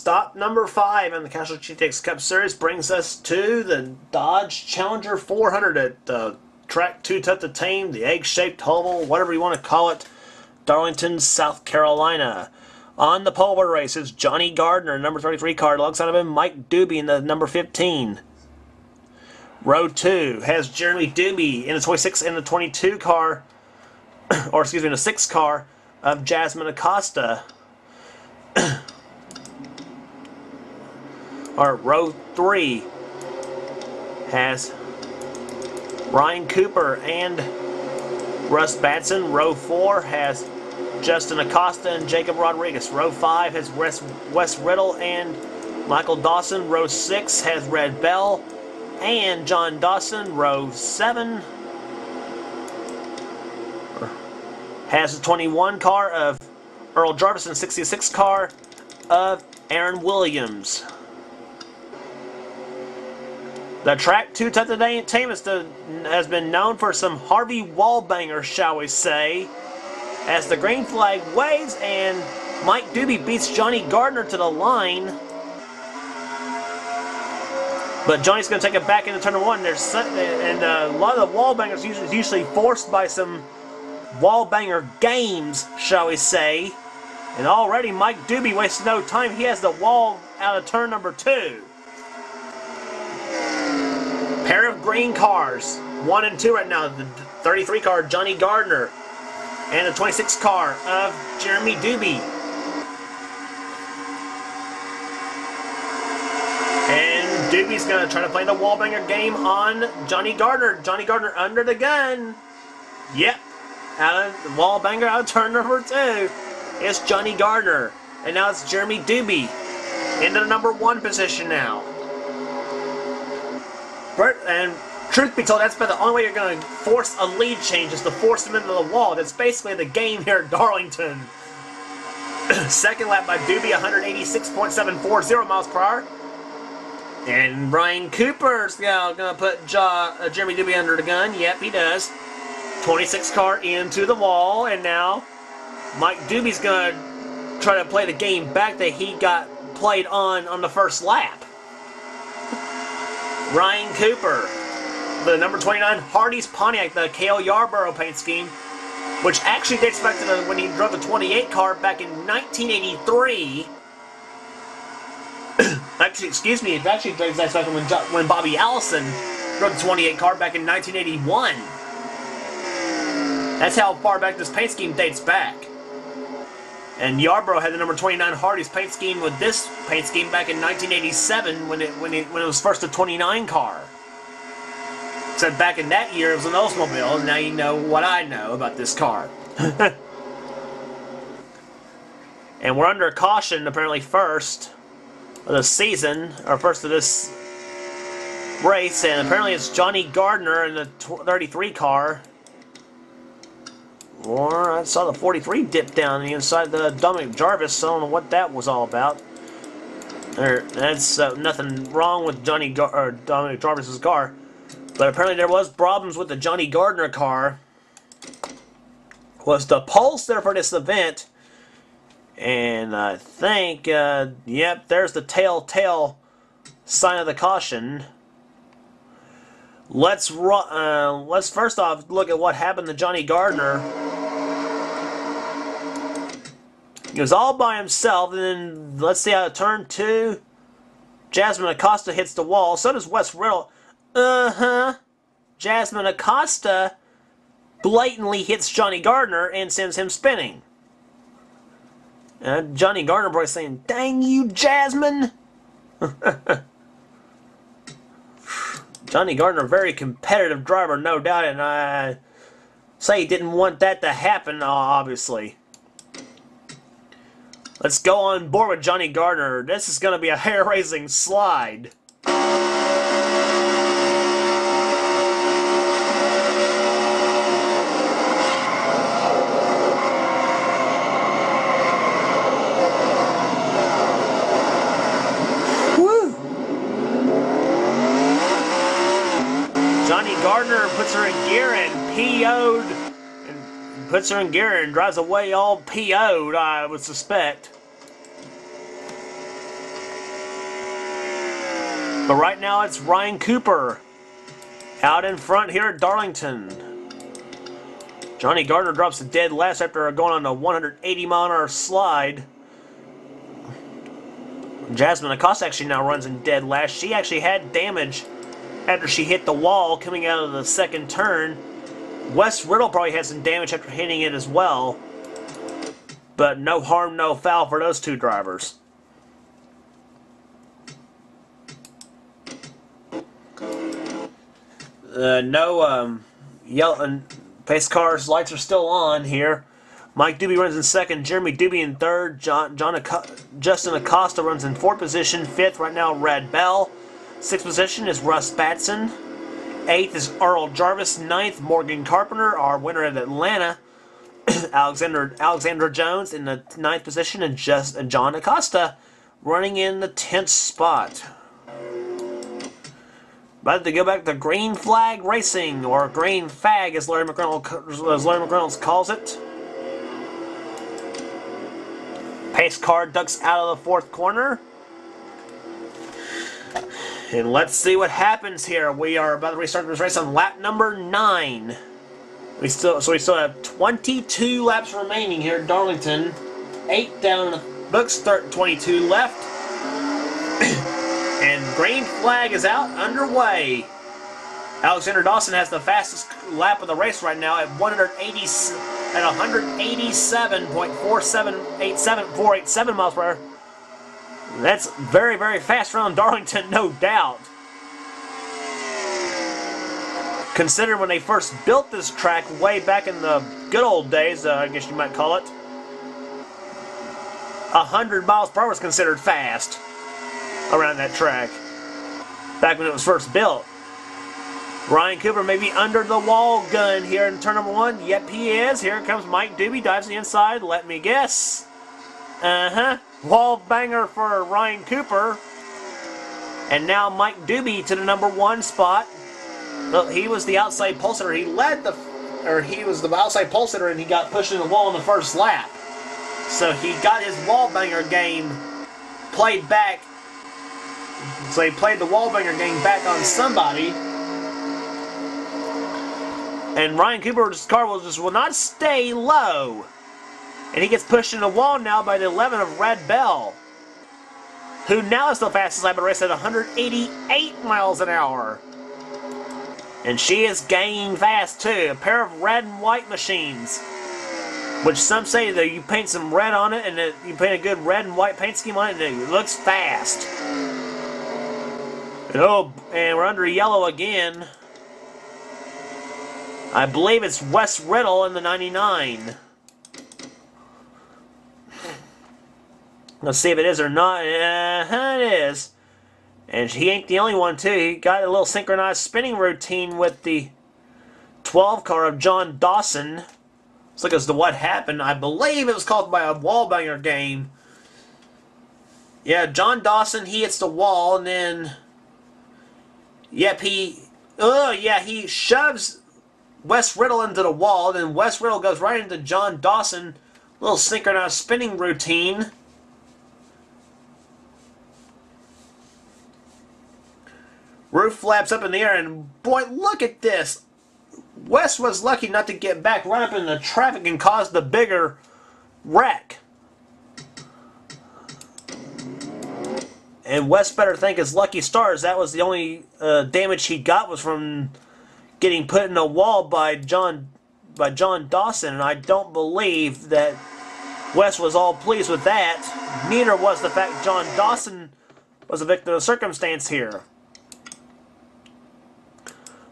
Stop number 5 in the Castrol GTX Cup Series brings us to the Dodge Challenger 400 at track 2 Tough to Tame, the egg-shaped oval, whatever you want to call it, Darlington, South Carolina. On the pole race is Johnny Gardner, number 33 car. Alongside of him, Mike Doobie in the number 15. Row 2 has Jeremy Doobie in the 26 and the 22 car, or excuse me, in the 6 car of Jasmine Acosta. Or row 3 has Ryan Cooper and Russ Batson. Row 4 has Justin Acosta and Jacob Rodriguez. Row 5 has Wes Riddle and Michael Dawson. Row 6 has Red Bell and John Dawson. Row 7 has the 21 car of Earl Jarvis and 66 car of Aaron Williams. The track 2 Tough to Tame has been known for some Harvey Wallbangers, shall we say, as the green flag waves and Mike Doobie beats Johnny Gardner to the line. But Johnny's going to take it back into turn 1. And a lot of the Wallbangers usually forced by some Wallbanger games, shall we say. And already Mike Doobie wasted no time. He has the wall out of turn number 2. Pair of green cars, 1 and 2 right now. The 33 car, Johnny Gardner, and the 26 car of Jeremy Doobie. And Doobie's going to try to play the Wallbanger game on Johnny Gardner. Johnny Gardner under the gun. Yep. Out of the Wallbanger out of turn number 2. It's Johnny Gardner. And now it's Jeremy Doobie into the number 1 position now. And truth be told, that's about the only way you're going to force a lead change, is to force them into the wall. That's basically the game here at Darlington. Second lap by Doobie, 186.740 miles per hour. And Ryan Cooper's going to put Jeremy Doobie under the gun. Yep, he does. 26 car into the wall, and now Mike Doobie's going to try to play the game back that he got played on the first lap. Ryan Cooper, the number 29 Hardee's Pontiac, the Cale Yarborough paint scheme, which actually dates back to when he drove the 28 car back in 1983. Actually, excuse me, it actually dates back to when Bobby Allison drove the 28 car back in 1981. That's how far back this paint scheme dates back. And Yarborough had the number 29 Hardee's paint scheme with this paint scheme back in 1987 when it was first a 29 car. Except back in that year it was an Oldsmobile, and now you know what I know about this car. And we're under caution, apparently first of the season, or first of this race, and apparently it's Johnny Gardner in the 33 car. Or I saw the 43 dip down the inside the Dominic Jarvis, so I don't know what that was all about. That's nothing wrong with Dominic Jarvis's car, but apparently there was problems with the Johnny Gardner car. Was the pulse there for this event? And I think, yep, there's the telltale sign of the caution. Let's first off look at what happened to Johnny Gardner. He was all by himself, and then let's see how turn 2, Jasmine Acosta hits the wall. So does Wes Riddle. Jasmine Acosta blatantly hits Johnny Gardner and sends him spinning. Johnny Gardner probably saying, "Dang you, Jasmine!" Johnny Gardner, very competitive driver, no doubt, and I say he didn't want that to happen, obviously. Let's go on board with Johnny Gardner. This is going to be a hair-raising slide. Woo! Johnny Gardner puts her in gear and PO'd. Puts her in gear and drives away all PO'd, I would suspect. But right now it's Ryan Cooper out in front here at Darlington. Johnny Gardner drops the dead last after going on a 180-mile-an-hour slide. Jasmine Acosta actually now runs in dead last. She actually had damage after she hit the wall coming out of the second turn. Wes Riddle probably had some damage after hitting it as well. But no harm, no foul for those two drivers. Yellow pace cars lights are still on here. Mike Doobie runs in second, Jeremy Doobie in third, Justin Acosta runs in fourth position, fifth right now Red Bell, sixth position is Russ Batson, eighth is Earl Jarvis, ninth Morgan Carpenter, our winner at Atlanta, Alexander Jones in the ninth position, and John Acosta running in the 10th spot. About to go back to green flag racing, or green fag as Larry McReynolds calls it. Pace car ducks out of the fourth corner. And let's see what happens here. We are about to restart this race on lap number 9. We still have 22 laps remaining here at Darlington. 8 down in the books, 22 left. And green flag is out, underway. Alexander Dawson has the fastest lap of the race right now at 187.487 miles per hour. That's very, very fast around Darlington, no doubt. Consider when they first built this track way back in the good old days, I guess you might call it, 100 miles per hour was considered fast around that track back when it was first built. Ryan Cooper may be under the wall gun here in turn number 1. Yep, he is. Here comes Mike Doobie, dives to the inside. Let me guess. Wall banger for Ryan Cooper. And now Mike Doobie to the number 1 spot. Well, he was the outside pole sitter. He was the outside pole sitter, and he got pushed in the wall in the first lap. So he got his wall banger game played back. So he played the wall banger game back on somebody. And Ryan Cooper's car will not stay low. And he gets pushed in the wall now by the 11 of Red Bell, who now is the fastest lap of the race at 188 miles an hour. And she is gaining fast too. A pair of red and white machines, which some say that you paint some red on it, and you paint a good red and white paint scheme on it, and it looks fast. And we're under yellow again. I believe it's Wes Riddle in the 99. Let's see if it is or not. It is. And he ain't the only one, too. He got a little synchronized spinning routine with the 12 car of John Dawson. Let's look as to what happened. I believe it was caused by a wall banger game. Yeah, John Dawson, he hits the wall, and then... Yep, he shoves Wes Riddle into the wall, then Wes Riddle goes right into John Dawson. Little synchronized spinning routine. Roof flaps up in the air, and boy, look at this. Wes was lucky not to get back right up in the traffic and cause the bigger wreck. And Wes better thank his lucky stars. That was the only damage he got was from getting put in a wall by John Dawson. And I don't believe that Wes was all pleased with that. Neither was the fact John Dawson was a victim of circumstance here.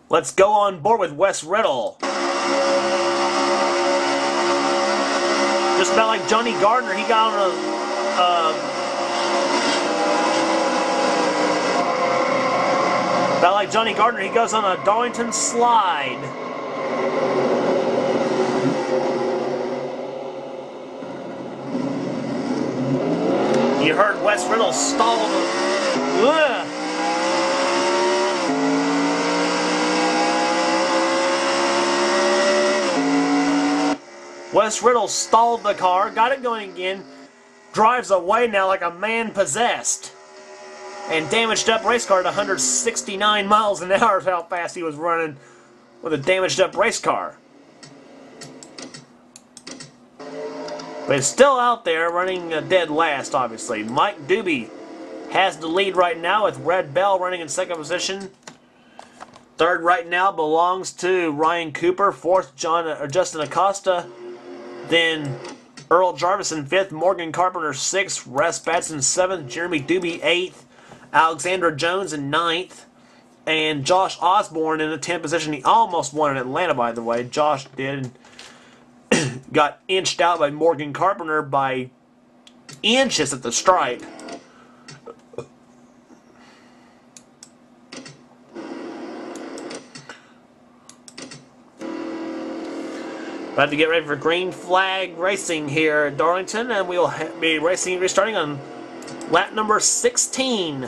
Let's go on board with Wes Riddle. Just about like Johnny Gardner, he got on about like Johnny Gardner, he goes on a Darlington slide. You heard Wes Riddle stall. Wes Riddle stalled the car, got it going again, drives away now like a man possessed. and damaged up race car at 169 miles an hour is how fast he was running with a damaged up race car. But he's still out there running dead last, obviously. Mike Doobie has the lead right now with Red Bell running in second position. Third right now belongs to Ryan Cooper. Fourth, Justin Acosta. Then Earl Jarvis in fifth. Morgan Carpenter sixth. Russ Batson seventh. Jeremy Doobie eighth. Alexander Jones in ninth. And Josh Osborne in the 10th position. He almost won in Atlanta, by the way. Josh did. Got inched out by Morgan Carpenter by inches at the stripe. About to get ready for green flag racing here at Darlington, and we'll be restarting on lap number 16.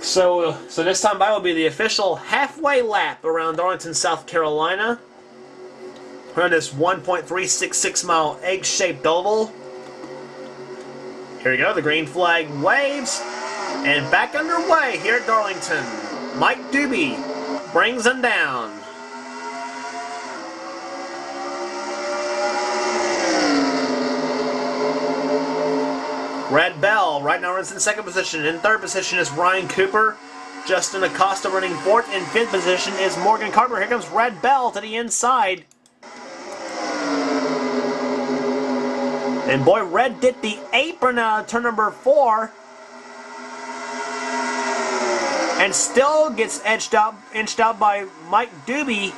So this time by will be the official halfway lap around Darlington, South Carolina. Around this 1.366 mile egg-shaped oval. Here we go, the green flag waves, and back underway here at Darlington. Mike Doobie brings them down. Red Bell right now runs in second position. In third position is Ryan Cooper. Justin Acosta running fourth. In fifth position is Morgan Carpenter. Here comes Red Bell to the inside. And boy, Red did the apron out of turn number 4. And still gets inched out by Mike Doobie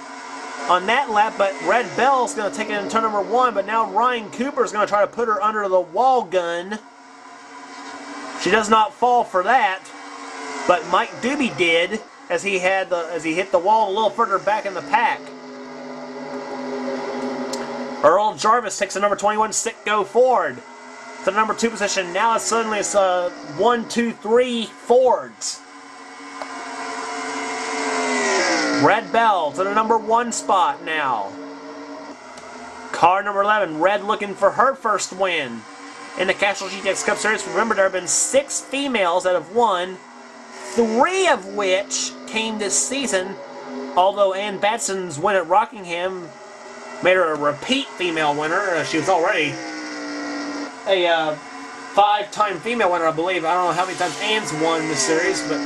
on that lap, but Red Bell's going to take it in turn number 1, but now Ryan Cooper's going to try to put her under the wall gun. She does not fall for that, but Mike Doobie did as he hit the wall a little further back in the pack. Earl Jarvis takes the number 21 Sitco Ford to the number 2 position. Now suddenly it's 1, 2, 3 Fords. Red Bell to the number 1 spot now. Car number 11, Red looking for her first win in the Castrol GTX Cup Series. Remember, there have been 6 females that have won, 3 of which came this season, although Ann Batson's win at Rockingham made her a repeat female winner. She was already a 5-time female winner, I believe. I don't know how many times Ann's won this series, but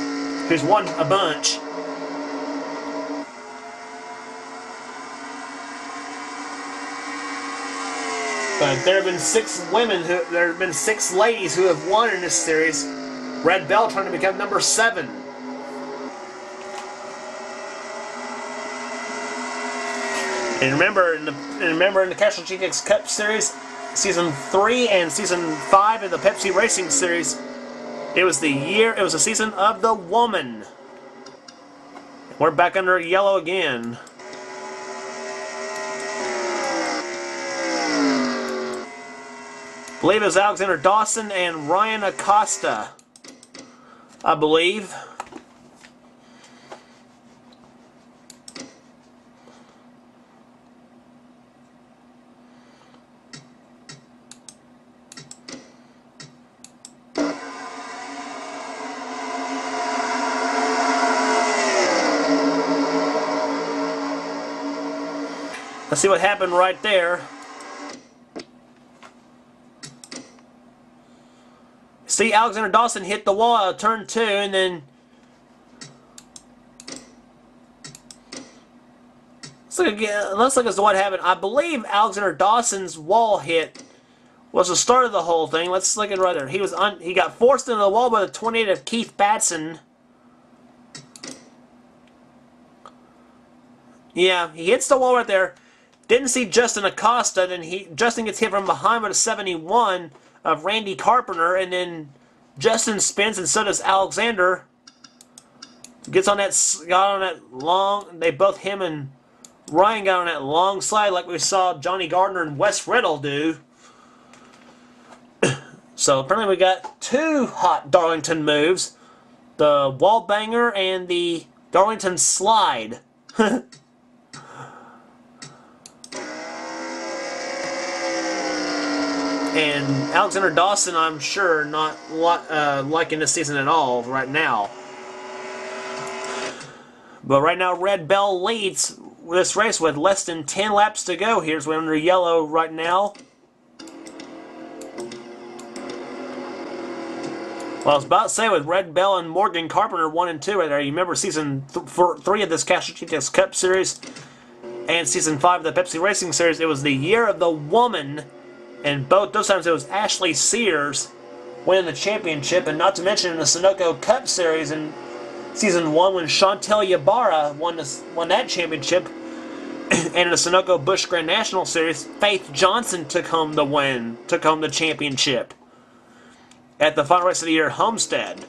she's won a bunch. But there have been 6 women there have been 6 ladies who have won in this series. Red Bell trying to become number 7. And remember in the Castrol GTX Cup Series, Season 3 and Season 5 of the Pepsi Racing Series, it was the season of the woman. We're back under yellow again. I believe it was Alexander Dawson and Ryan Acosta, I believe. Let's see what happened right there. See, Alexander Dawson hit the wall out of turn 2, and then let's look as to what happened. I believe Alexander Dawson's wall hit was the start of the whole thing. Let's look at it right there. He got forced into the wall by the 28 of Keith Batson. Yeah, he hits the wall right there. Didn't see Justin Acosta, then Justin gets hit from behind by the 71 of Randy Carpenter, and then Justin spins, and so does Alexander. Got on that long. They both, him and Ryan, got on that long slide like we saw Johnny Gardner and Wes Riddle do. So apparently we got 2 hot Darlington moves: the wall banger and the Darlington slide. And Alexander Dawson, I'm sure, not liking this season at all right now. But right now, Red Bell leads this race with less than 10 laps to go. Here's we're under yellow right now. Well, I was about to say, with Red Bell and Morgan Carpenter 1 and 2 right there. You remember season 3 of this Castrol GTX Cup Series and season 5 of the Pepsi Racing Series. It was the year of the woman, and both those times it was Ashley Sears winning the championship, and not to mention in the Sunoco Cup Series in season 1 when Chantel Ybarra won that championship, and in the Sunoco Busch Grand National Series, Faith Johnson took home the championship at the final race of the year, Homestead.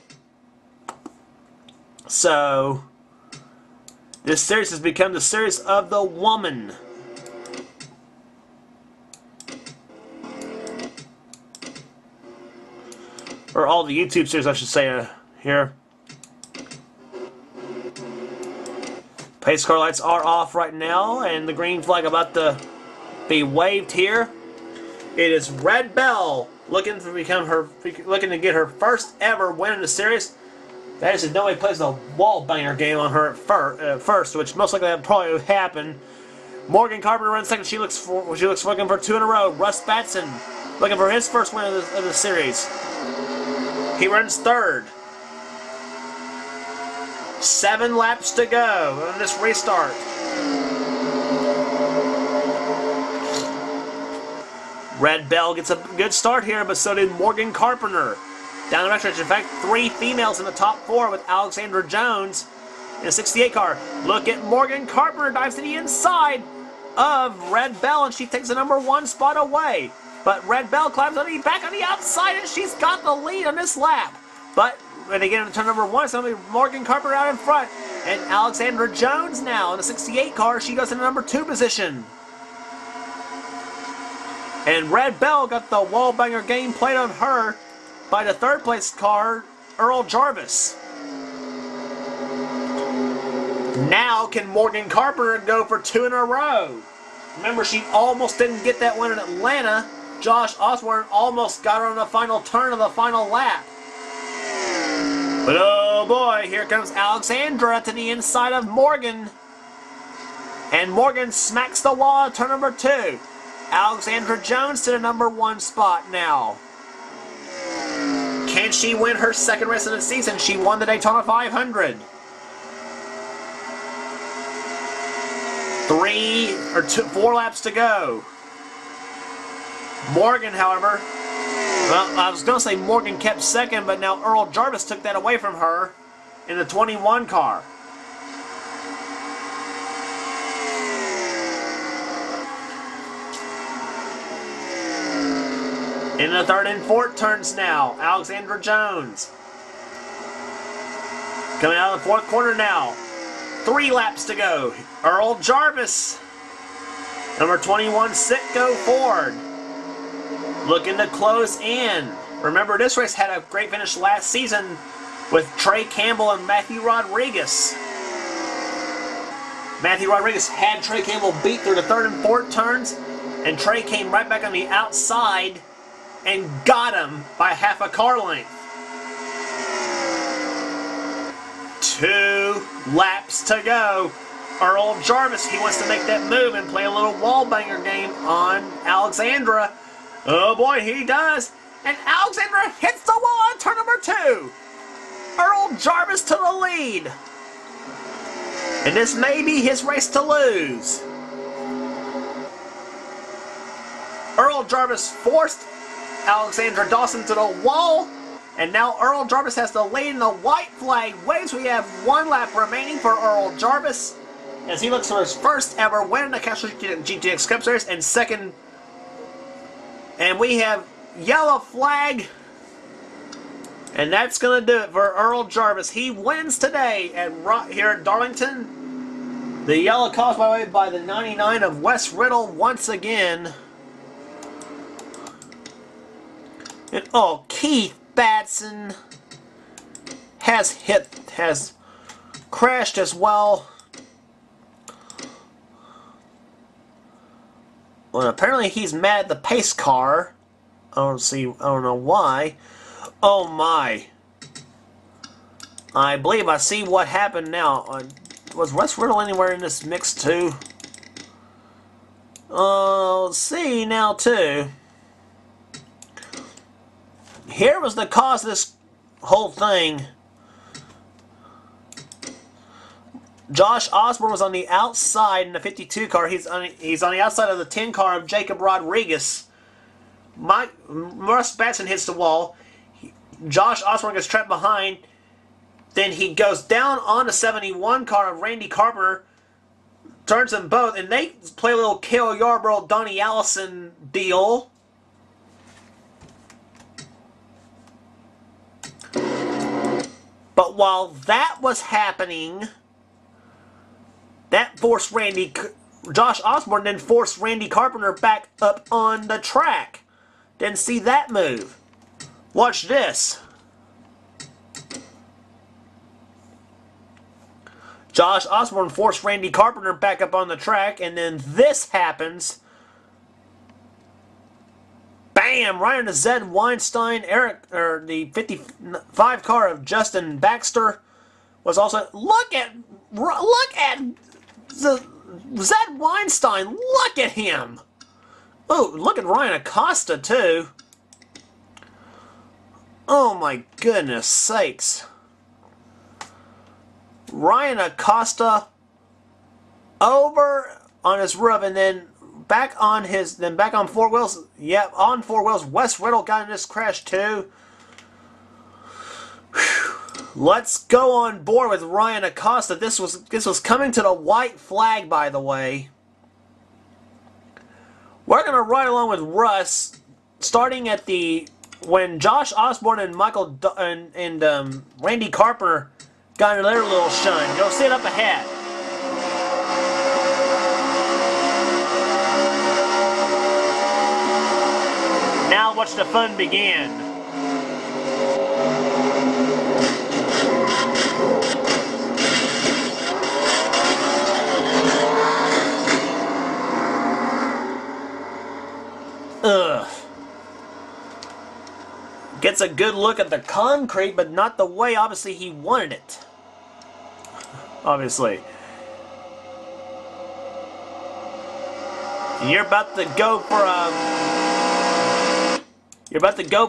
So, this series has become the series of the woman. Or all the YouTube series, I should say, here. Pace car lights are off right now, and the green flag about to be waved here. It is Red Bell looking to get her first ever win in the series. That is, if nobody plays the wall banger game on her at first, which most likely that probably would happen. Morgan Carpenter runs second. She looks looking for 2 in a row. Russ Batson looking for his first win of the series. He runs third. 7 laps to go on this restart. Red Bell gets a good start here, but so did Morgan Carpenter. Down the backstretch, in fact, 3 females in the top 4 with Alexandra Jones in a 68 car. Look at Morgan Carpenter dives to the inside of Red Bell, and she takes the number 1 spot away. But Red Bell climbs back on the outside, and she's got the lead on this lap. But when they get into turn number 1, it's going to be Morgan Carpenter out in front. And Alexandra Jones now in the 68 car, she goes in the number 2 position. And Red Bell got the wall banger game played on her by the 3rd place car, Earl Jarvis. Now can Morgan Carpenter go for 2 in a row? Remember, she almost didn't get that win in Atlanta. Josh Osborne almost got her on the final turn of the final lap. But oh boy, here comes Alexandra to the inside of Morgan. And Morgan smacks the wall at turn number 2. Alexandra Jones to the number 1 spot now. Can she win her 2nd race of the season? She won the Daytona 500. 4 laps to go. Morgan, however, well, I was going to say Morgan kept 2nd, but now Earl Jarvis took that away from her in the 21 car. In the 3rd and 4th turns now, Alexandra Jones. Coming out of the 4th corner now. 3 laps to go. Earl Jarvis. Number 21, Sitco Ford. Looking to close in. Remember, this race had a great finish last season with Trey Campbell and Matthew Rodriguez. Matthew Rodriguez had Trey Campbell beat through the 3rd and 4th turns, and Trey came right back on the outside and got him by half a car length. 2 laps to go. Earl Jarvis, he wants to make that move and play a little wall banger game on Alexandra. Oh boy, he does. And Alexandra hits the wall on turn number 2. Earl Jarvis to the lead. And this may be his race to lose. Earl Jarvis forced Alexandra Dawson to the wall, and now Earl Jarvis has the lead, and the white flag waves. We have 1 lap remaining for Earl Jarvis as he looks for his first ever win in the Castrol GTX Cup Series and 2nd. And we have yellow flag, and that's going to do it for Earl Jarvis. He wins today here at Darlington. The yellow caused by the 99 of Wes Riddle once again. And oh, Keith Batson has crashed as well. Well, apparently he's mad at the pace car. I don't know why. Oh my. I believe I see what happened now. Was Wes Riddle anywhere in this mix too? Let's see now too. Here was the cause of this whole thing. Josh Osborne was on the outside in the 52 car. He's on the outside of the 10 car of Jacob Rodriguez. Russ Batson hits the wall. Josh Osborne gets trapped behind. Then he goes down on the 71 car of Randy Carpenter. Turns them both, and they play a little Cale Yarborough, Donnie Allison deal. But while that was happening, that forced Josh Osborne then forced Randy Carpenter back up on the track. Didn't see that move. Watch this. Josh Osborne forced Randy Carpenter back up on the track, and then this happens. Bam! Right into Zed Weinstein. The 55 car of Justin Baxter was also. Look at the Zed Weinstein. Look at him. Oh, look at Ryan Acosta too. Oh my goodness sakes. Ryan Acosta over on his roof and then back on four wheels. Yep, on four wheels. Wes Riddle got in this crash too. Whew. Let's go on board with Ryan Acosta. This was coming to the white flag, by the way. We're gonna ride along with Russ, starting at when Josh Osborne and Randy Carpenter got in their little shun. Go sit up ahead. Now watch the fun begin. Ugh. Gets a good look at the concrete, but not the way, obviously, he wanted it. Obviously. You're about to go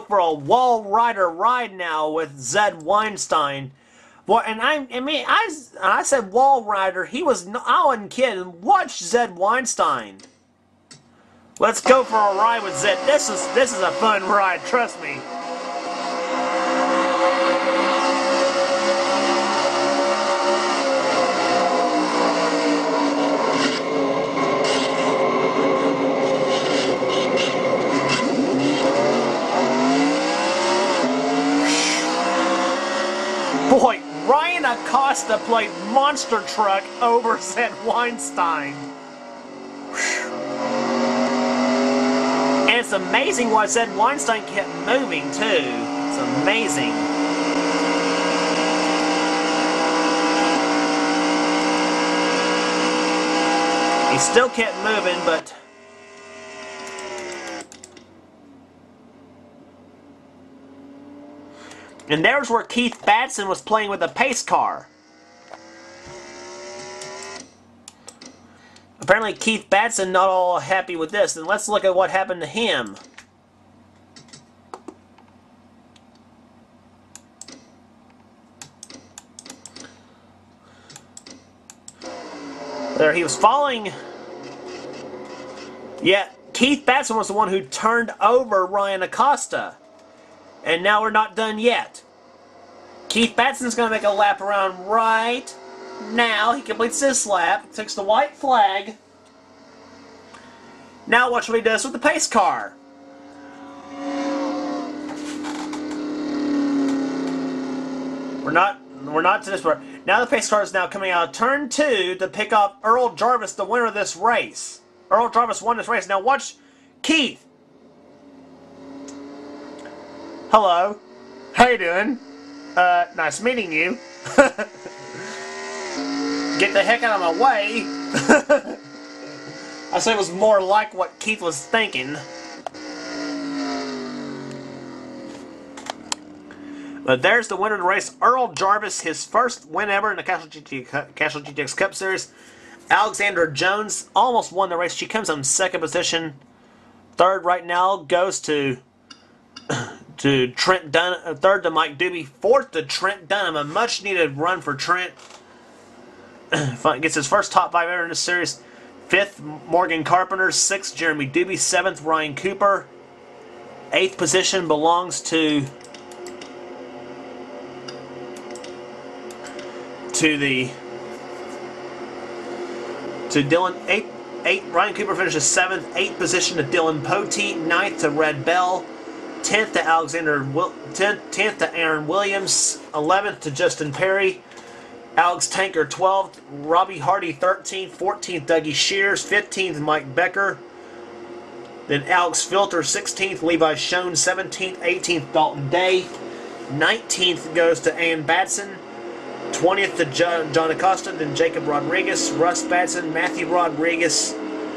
for a wall rider ride now with Zed Weinstein. Well, and I said wall rider. I wasn't kidding. Watch Zed Weinstein. Let's go for a ride with Zed. This is a fun ride. Trust me. Boy, Ryan Acosta played monster truck over Zed Weinstein. And it's amazing why Zed Weinstein kept moving, too. It's amazing. He still kept moving, but... And there's where Keith Batson was playing with a pace car. Apparently Keith Batson not all happy with this. And let's look at what happened to him. There he was falling. Yeah, Keith Batson was the one who turned over Ryan Acosta. And now we're not done yet. Keith Batson's going to make a lap around right now. He completes this lap, takes the white flag. Now watch what he does with the pace car. We're not to this part. Now the pace car is now coming out of turn 2 to pick up Earl Jarvis, the winner of this race. Earl Jarvis won this race. Now watch Keith. Hello. How you doing? Nice meeting you. Get the heck out of my way. I said it was more like what Keith was thinking. But there's the winner of the race, Earl Jarvis, his first win ever in the Castrol GTX Cup Series. Alexander Jones almost won the race. She comes in second position. Third right now goes to Trent Dunham. Third to Mike Doobie. Fourth to Trent Dunham. A much-needed run for Trent. Gets his first top 5 ever in this series. Fifth, Morgan Carpenter. Sixth, Jeremy Doobie. Seventh, Ryan Cooper. Eighth position belongs to Dylan. Ryan Cooper finishes 7th. 8th position to Dylan Poteet. 9th to Red Bell. 10th to 10th to Aaron Williams. 11th to Justin Perry. Alex Tanker 12th. Robbie Hardy 13th. 14th Dougie Shears. 15th Mike Becker. Then Alex Filter 16th. Levi Schoen 17th. 18th Dalton Day. 19th goes to Ann Batson. 20th to John Acosta, then Jacob Rodriguez, Russ Batson, Matthew Rodriguez,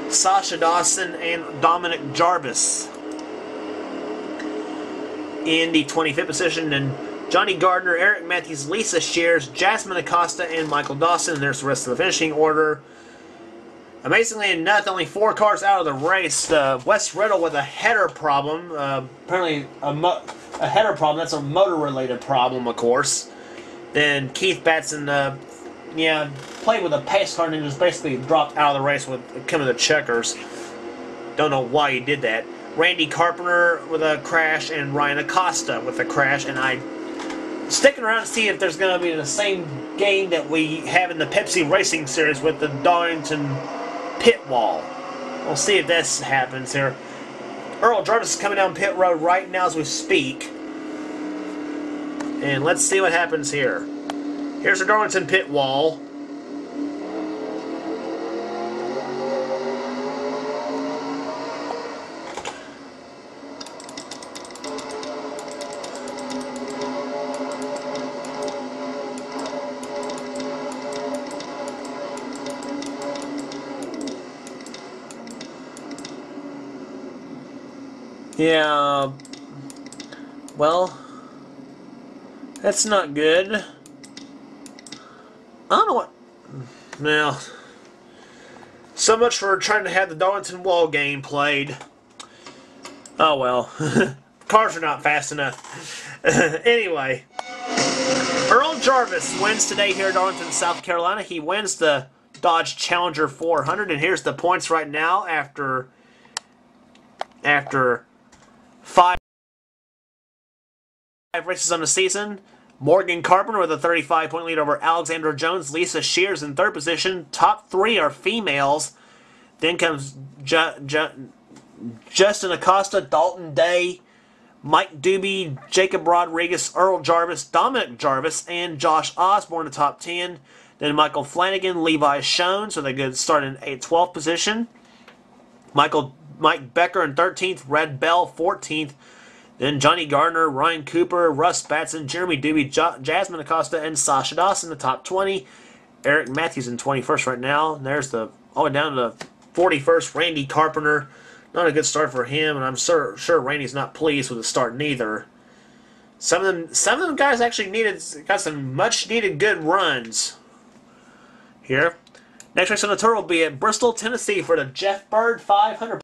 Sasha Dawson, and Dominic Jarvis. In the 25th position, then Johnny Gardner, Eric Matthews, Lisa Shears, Jasmine Acosta, and Michael Dawson. And there's the rest of the finishing order. Amazingly enough, only 4 cars out of the race. Wes Riddle with a header problem. Apparently a header problem. That's a motor-related problem, of course. Then Keith Batson, played with a pace car and just basically dropped out of the race with coming to checkers. Don't know why he did that. Randy Carpenter with a crash and Ryan Acosta with a crash. And I'm sticking around to see if there's going to be the same game that we have in the Pepsi Racing Series with the Darlington pit wall. We'll see if this happens here. Earl Jarvis is coming down pit road right now as we speak. And let's see what happens here. Here's the Darlington pit wall. Yeah, well, that's not good. I don't know what. Now, so much for trying to have the Darlington Wall game played. Oh well, cars are not fast enough. Anyway, Earl Jarvis wins today here at Darlington, South Carolina. He wins the Dodge Challenger 400, and here's the points right now after 5 races on the season. Morgan Carpenter with a 35-point lead over Alexander Jones. Lisa Shears in 3rd position. Top 3 are females. Then comes Justin Acosta, Dalton Day, Mike Doobie, Jacob Rodriguez, Earl Jarvis, Dominic Jarvis, and Josh Osborne in the top 10. Then Michael Flanagan, Levi Schoen, so they good start in 12th position. Mike Becker in 13th, Red Bell 14th. Then Johnny Gardner, Ryan Cooper, Russ Batson, Jeremy Doobie, Jasmine Acosta, and Sasha Dawson in the top 20. Eric Matthews in 21st right now. And there's all the way down to the 41st, Randy Carpenter. Not a good start for him, and I'm sure Randy's not pleased with the start neither. Some of them guys actually got some much needed good runs here. Next race on the tour will be at Bristol, Tennessee for the Jeff Bird 500.